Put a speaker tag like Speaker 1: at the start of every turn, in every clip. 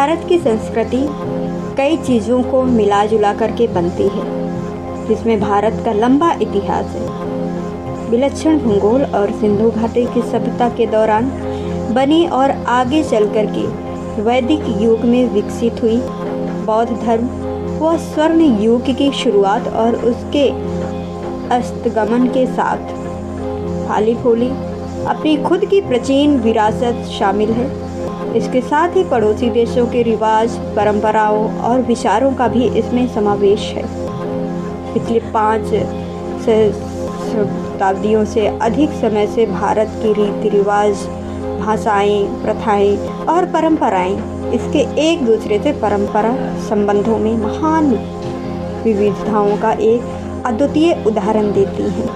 Speaker 1: भारत की संस्कृति कई चीज़ों को मिला जुला करके बनती है, जिसमें भारत का लंबा इतिहास है। विलक्षण भूगोल और सिंधु घाटी की सभ्यता के दौरान बनी और आगे चल कर के वैदिक युग में विकसित हुई बौद्ध धर्म व स्वर्ण युग की शुरुआत और उसके अस्तगमन के साथ फाली फूली अपनी खुद की प्राचीन विरासत शामिल है। इसके साथ ही पड़ोसी देशों के रिवाज, परंपराओं और विचारों का भी इसमें समावेश है। पिछले 5 शताब्दियों से अधिक समय से भारत के रीति रिवाज, भाषाएं, प्रथाएं और परंपराएं इसके एक दूसरे से परंपरा संबंधों में महान विविधताओं का एक अद्वितीय उदाहरण देती हैं।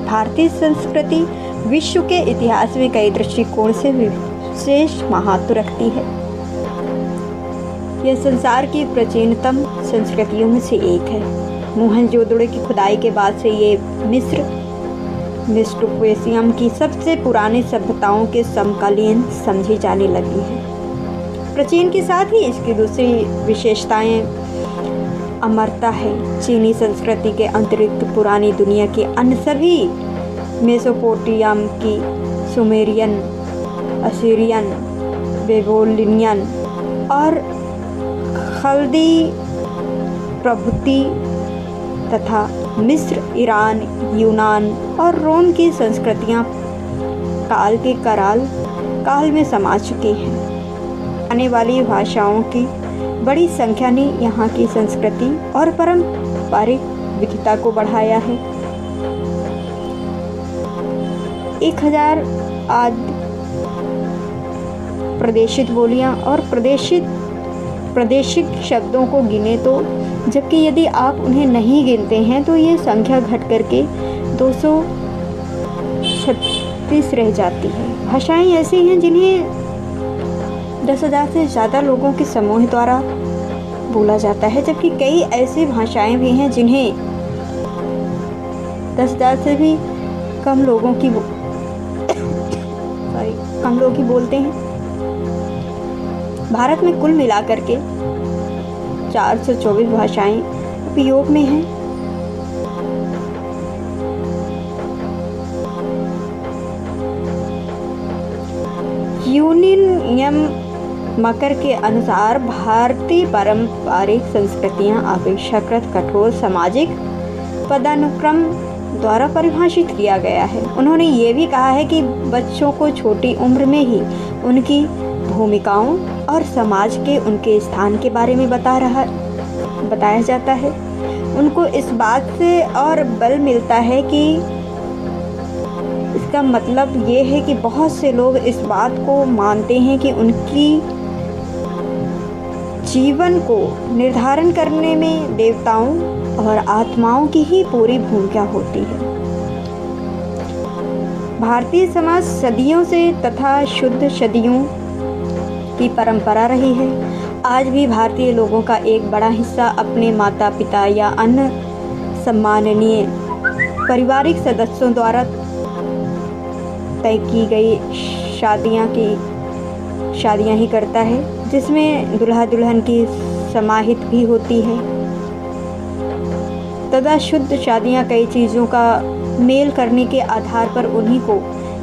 Speaker 1: भारतीय संस्कृति विश्व के इतिहास में कई दृष्टिकोण से विशेष महत्व रखती है। यह संसार की प्राचीनतम संस्कृतियों में से एक है। मोहनजोदड़ो की खुदाई के बाद से ये मिस्र मेसोपोटामिया की सबसे पुरानी सभ्यताओं के समकालीन समझी जाने लगी है। प्राचीन के साथ ही इसकी दूसरी विशेषताएं अमरता है। चीनी संस्कृति के अतिरिक्त पुरानी दुनिया के अन्य सभी मेसोपोटामिया की सुमेरियन, असीरियन, बेबीलोनियन और खल्दी प्रभृति तथा मिस्र, ईरान, यूनान और रोम की संस्कृतियां काल के कराल काल में समा चुकी हैं। आने वाली भाषाओं की बड़ी संख्या ने यहाँ की संस्कृति और पारंपरिक विविधता को बढ़ाया है। 1000 आदि प्रादेशिक बोलियां और प्रादेशिक शब्दों को गिने तो, जबकि यदि आप उन्हें नहीं गिनते हैं तो ये संख्या घट करके 236 रह जाती है। भाषाएं ऐसी हैं जिन्हें 10,000 से ज़्यादा लोगों के समूह द्वारा बोला जाता है, जबकि कई ऐसी भाषाएं भी हैं जिन्हें 10,000 से भी कम लोग बोलते हैं। भारत में कुल मिलाकर के 424 भाषाएं उपयोग में हैं। यूनियन मकर के अनुसार भारतीय पारंपरिक संस्कृतियां अपेक्षाकृत कठोर सामाजिक पदानुक्रम द्वारा परिभाषित किया गया है। उन्होंने ये भी कहा है कि बच्चों को छोटी उम्र में ही उनकी भूमिकाओं और समाज के उनके स्थान के बारे में बताया जाता है। उनको इस बात से और बल मिलता है कि इसका मतलब ये है कि बहुत से लोग इस बात को मानते हैं कि उनकी जीवन को निर्धारण करने में देवताओं और आत्माओं की ही पूरी भूमिका होती है। भारतीय समाज सदियों से तथा शुद्ध सदियों की परंपरा रही है। आज भी भारतीय लोगों का एक बड़ा हिस्सा अपने माता पिता या अन्य सम्माननीय पारिवारिक सदस्यों द्वारा तय की गई शादियां ही करता है, जिसमें दुल्हा दुल्हन की समाहित भी होती है। तथा शुद्ध शादियां कई चीज़ों का मेल करने के आधार पर उन्हीं को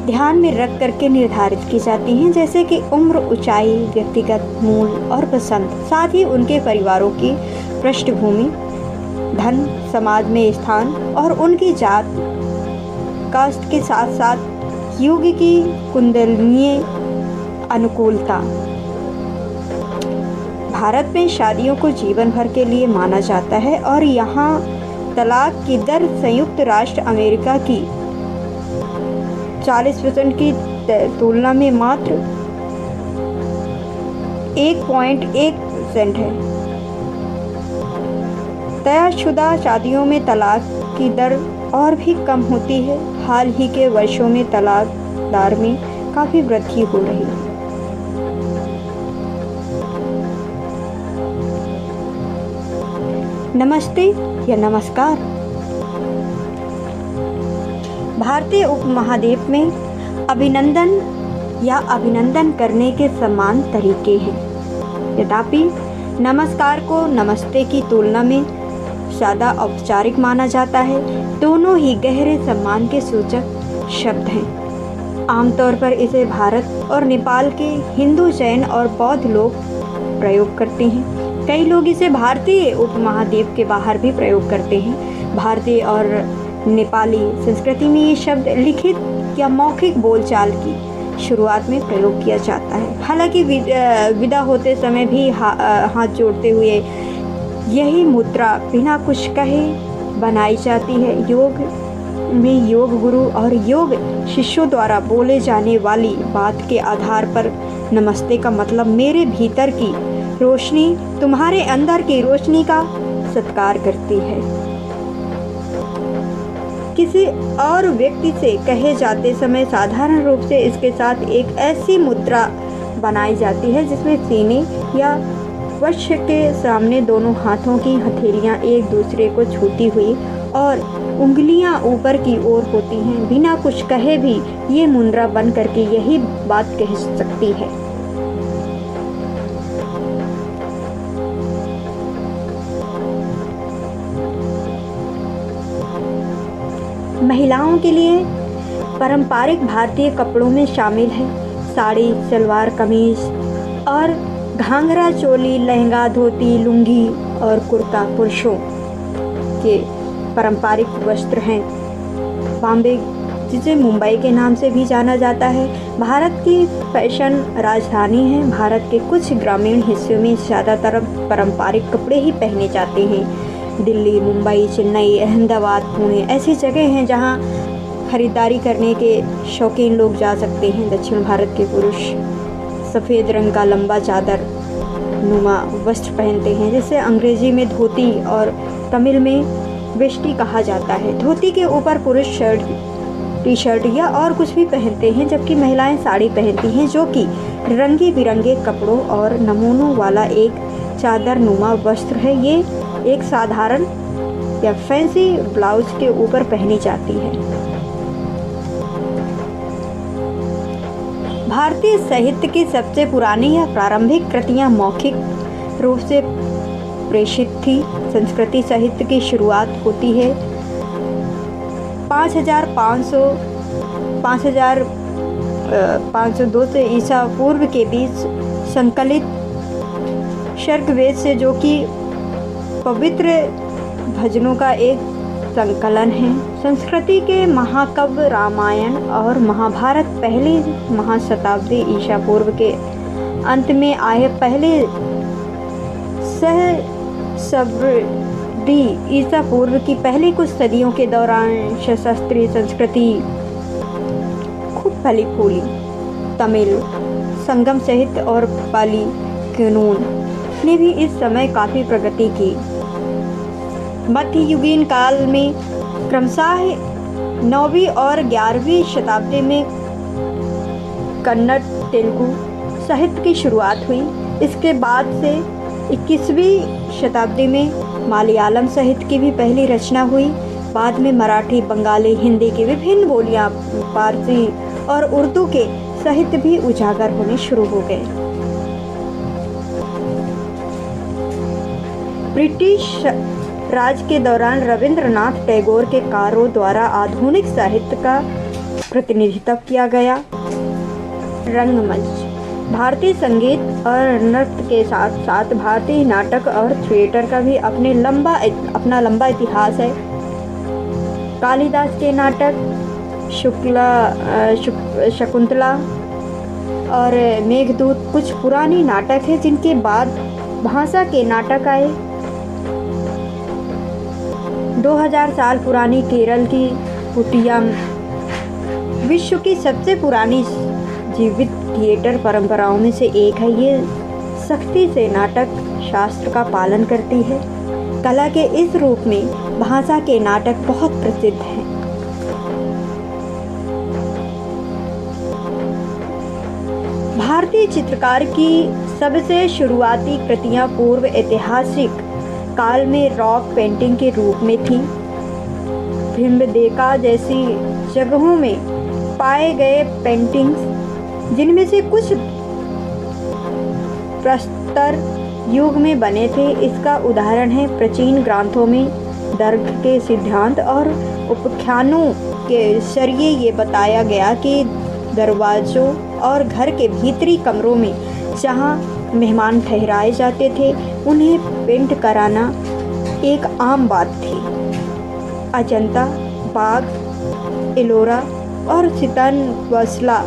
Speaker 1: ध्यान में रख करके निर्धारित की जाती हैं, जैसे कि उम्र, ऊंचाई, व्यक्तिगत मूल और पसंद, साथ ही उनके परिवारों की पृष्ठभूमि, धन, समाज में स्थान और उनकी जात कास्ट के साथ साथ युग की कुंडलीय अनुकूलता। भारत में शादियों को जीवन भर के लिए माना जाता है और यहाँ तलाक की दर संयुक्त राष्ट्र अमेरिका की 40% की तुलना में मात्र 1.1% है। तयशुदा शादियों में तलाक की दर और भी कम होती है। हाल ही के वर्षों में तलाक दर में काफ़ी वृद्धि हो रही है। नमस्ते या नमस्कार। भारतीय उपमहाद्वीप में अभिनंदन या अभिनंदन करने के समान तरीके हैं। यद्यपि नमस्कार को नमस्ते की तुलना में ज़्यादा औपचारिक माना जाता है, दोनों ही गहरे सम्मान के सूचक शब्द हैं। आमतौर पर इसे भारत और नेपाल के हिंदू, जैन और बौद्ध लोग प्रयोग करते हैं। कई लोग इसे भारतीय उपमहाद्वीप के बाहर भी प्रयोग करते हैं। भारतीय और नेपाली संस्कृति में ये शब्द लिखित या मौखिक बोलचाल की शुरुआत में प्रयोग किया जाता है। हालांकि विदा होते समय भी हाथ जोड़ते हुए यही मुद्रा बिना कुछ कहे बनाई जाती है। योग में योग गुरु और योग शिष्यों द्वारा बोले जाने वाली बात के आधार पर नमस्ते का मतलब मेरे भीतर की रोशनी तुम्हारे अंदर की रोशनी का सत्कार करती है। किसी और व्यक्ति से कहे जाते समय साधारण रूप से इसके साथ एक ऐसी मुद्रा बनाई जाती है जिसमें सीने या वक्ष के सामने दोनों हाथों की हथेलियां एक दूसरे को छूती हुई और उंगलियां ऊपर की ओर होती हैं। बिना कुछ कहे भी ये मुद्रा बन करके यही बात कह सकती है। महिलाओं के लिए पारंपरिक भारतीय कपड़ों में शामिल है साड़ी, सलवार कमीज और घाघरा चोली, लहंगा, धोती, लुंगी और कुर्ता पुरुषों के पारंपरिक वस्त्र हैं। बॉम्बे, जिसे मुंबई के नाम से भी जाना जाता है, भारत की फैशन राजधानी है। भारत के कुछ ग्रामीण हिस्सों में ज़्यादातर पारंपरिक कपड़े ही पहने जाते हैं। दिल्ली, मुंबई, चेन्नई, अहमदाबाद, पुणे ऐसी जगह हैं जहां खरीदारी करने के शौकीन लोग जा सकते हैं। दक्षिण भारत के पुरुष सफ़ेद रंग का लंबा चादर नुमा वस्त्र पहनते हैं, जिसे अंग्रेजी में धोती और तमिल में वेष्टी कहा जाता है। धोती के ऊपर पुरुष शर्ट, टी शर्ट या और कुछ भी पहनते हैं, जबकि महिलाएं साड़ी पहनती हैं, जो कि रंगे बिरंगे कपड़ों और नमूनों वाला एक चादर नुमा वस्त्र है। ये एक साधारण या फैंसी ब्लाउज के ऊपर पहनी जाती है। भारतीय साहित्य की सबसे पुरानी या प्रारंभिक कृतियां मौखिक रूप से प्रेषित थी। संस्कृति साहित्य की शुरुआत होती है 5502 से ईसा पूर्व के बीच संकलित शर्कवेद से, जो कि पवित्र भजनों का एक संकलन है। संस्कृति के महाकाव्य रामायण और महाभारत पहली महाशताब्दी ईसा पूर्व के अंत में आए। पहले सहस्राब्दी ईसा पूर्व की पहली कुछ सदियों के दौरान सशस्त्री संस्कृति खूब फली फूली। तमिल संगम साहित्य और पाली कानून ने भी इस समय काफ़ी प्रगति की। मध्ययुगीन काल में क्रमशः 9वीं और 11वीं शताब्दी में कन्नड़ तेलुगु साहित्य की शुरुआत हुई। इसके बाद से 21वीं शताब्दी में मलयालम साहित्य की भी पहली रचना हुई। बाद में मराठी, बंगाली, हिंदी की विभिन्न बोलियां, फारसी और उर्दू के साहित्य भी उजागर होने शुरू हो गए। ब्रिटिश राज के दौरान रविंद्रनाथ टैगोर के कार्यों द्वारा आधुनिक साहित्य का प्रतिनिधित्व किया गया। रंगमंच भारतीय संगीत और नृत्य के साथ साथ भारतीय नाटक और थिएटर का भी अपना लंबा इतिहास है। कालिदास के नाटक शकुंतला और मेघदूत कुछ पुरानी नाटक है, जिनके बाद भाषा के नाटक आए। 2000 साल पुरानी केरल की कुटियाम विश्व की सबसे पुरानी जीवित थिएटर परंपराओं में से एक है। ये सख्ती से नाटक शास्त्र का पालन करती है। कला के इस रूप में भाषा के नाटक बहुत प्रसिद्ध हैं। भारतीय चित्रकार की सबसे शुरुआती कृतियां पूर्व ऐतिहासिक काल में रॉक पेंटिंग के रूप में थी। भीमबेटका जैसी जगहों में पाए गए पेंटिंग्स, जिनमें से कुछ प्रस्तर युग में बने थे, इसका उदाहरण है। प्राचीन ग्रंथों में दर्घ के सिद्धांत और उपाख्यानों के जरिए ये बताया गया कि दरवाज़ों और घर के भीतरी कमरों में जहाँ मेहमान ठहराए जाते थे, उन्हें पेंट कराना एक आम बात थी। अजंता, बाघ, एलोरा और चितनवसला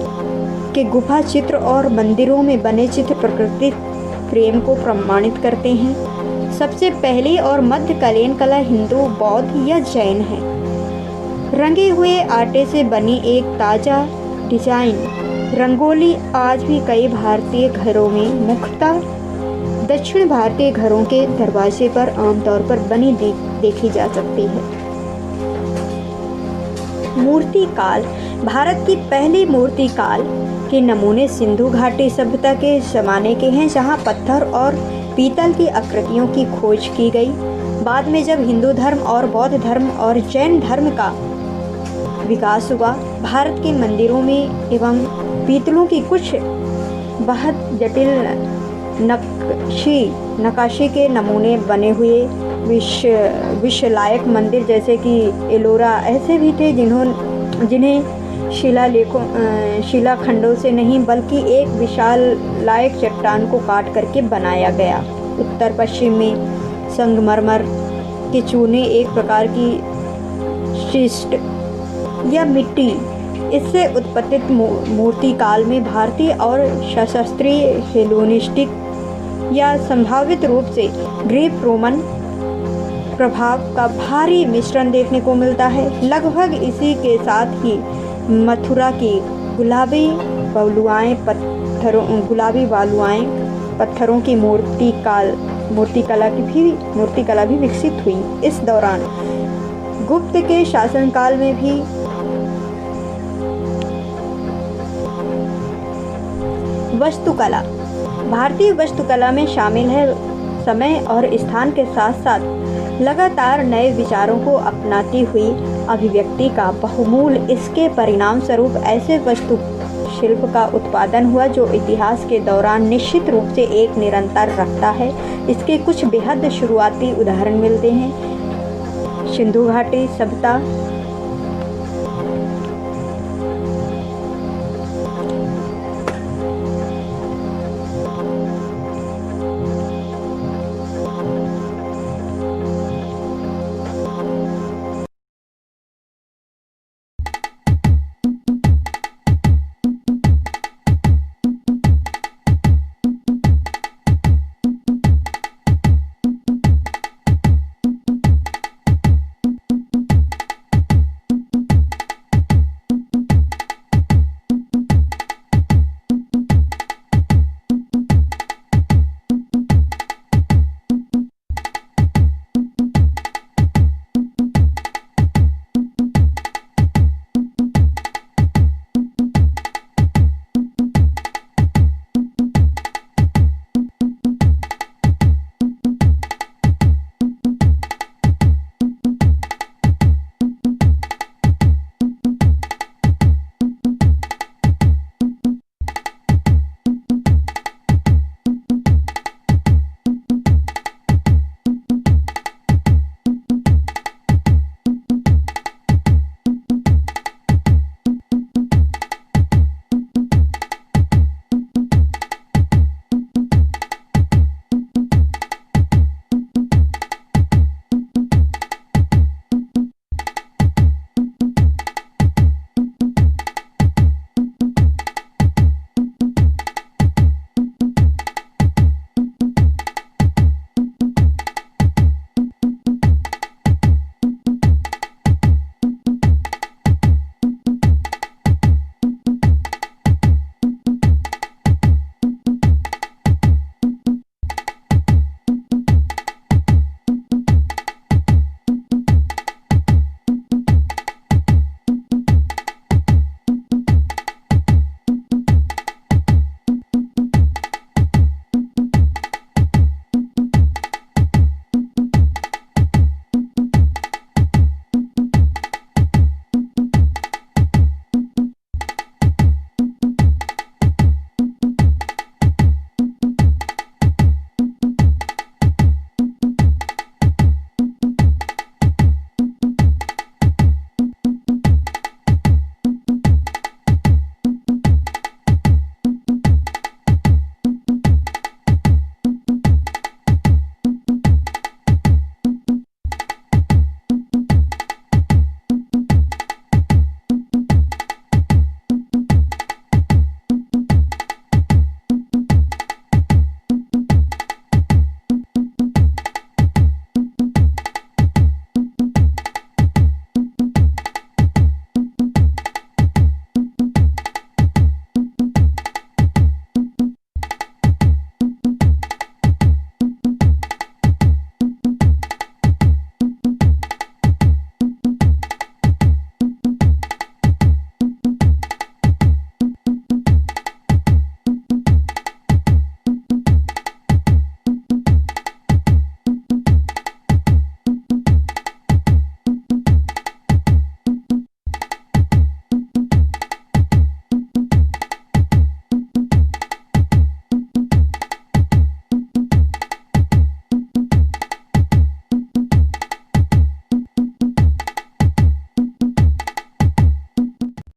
Speaker 1: के गुफा चित्र और मंदिरों में बने चित्र प्राकृतिक प्रेम को प्रमाणित करते हैं। सबसे पहली और मध्यकालीन कला हिंदू, बौद्ध या जैन है। रंगे हुए आटे से बनी एक ताज़ा डिजाइन रंगोली आज भी कई भारतीय घरों में, मुख्यतः दक्षिण भारतीय घरों के दरवाजे पर आमतौर पर बनी देखी जा सकती है। मूर्तिकाल। भारत की पहली मूर्तिकाल के नमूने सिंधु घाटी सभ्यता के ज़माने के हैं, जहां पत्थर और पीतल की आकृतियों की खोज की गई। बाद में जब हिंदू धर्म और बौद्ध धर्म और जैन धर्म का विकास हुआ, भारत के मंदिरों में एवं पीतलों की कुछ बहुत जटिल नक्काशी के नमूने बने हुए विश्वलायक मंदिर जैसे कि एलोरा ऐसे भी थे जिन्हें शिलाखंडों से नहीं बल्कि एक विशाल लायक चट्टान को काट करके बनाया गया। उत्तर पश्चिम में संगमरमर के चूने एक प्रकार की शिस्ट या मिट्टी, इससे उत्पत्तित मूर्तिकाल में भारतीय और शास्त्रीय हेलेनिस्टिक या संभावित रूप से ग्रीक रोमन प्रभाव का भारी मिश्रण देखने को मिलता है। लगभग इसी के साथ ही मथुरा की गुलाबी बालुआएं पत्थरों की मूर्तिकला भी विकसित हुई। इस दौरान गुप्त के शासनकाल में भी वास्तुकला भारतीय वास्तुकला में शामिल है। समय और स्थान के साथ साथ लगातार नए विचारों को अपनाती हुई अभिव्यक्ति का बहुमूल, इसके परिणाम स्वरूप ऐसे वास्तु शिल्प का उत्पादन हुआ जो इतिहास के दौरान निश्चित रूप से एक निरंतर रखता है। इसके कुछ बेहद शुरुआती उदाहरण मिलते हैं। सिंधु घाटी सभ्यता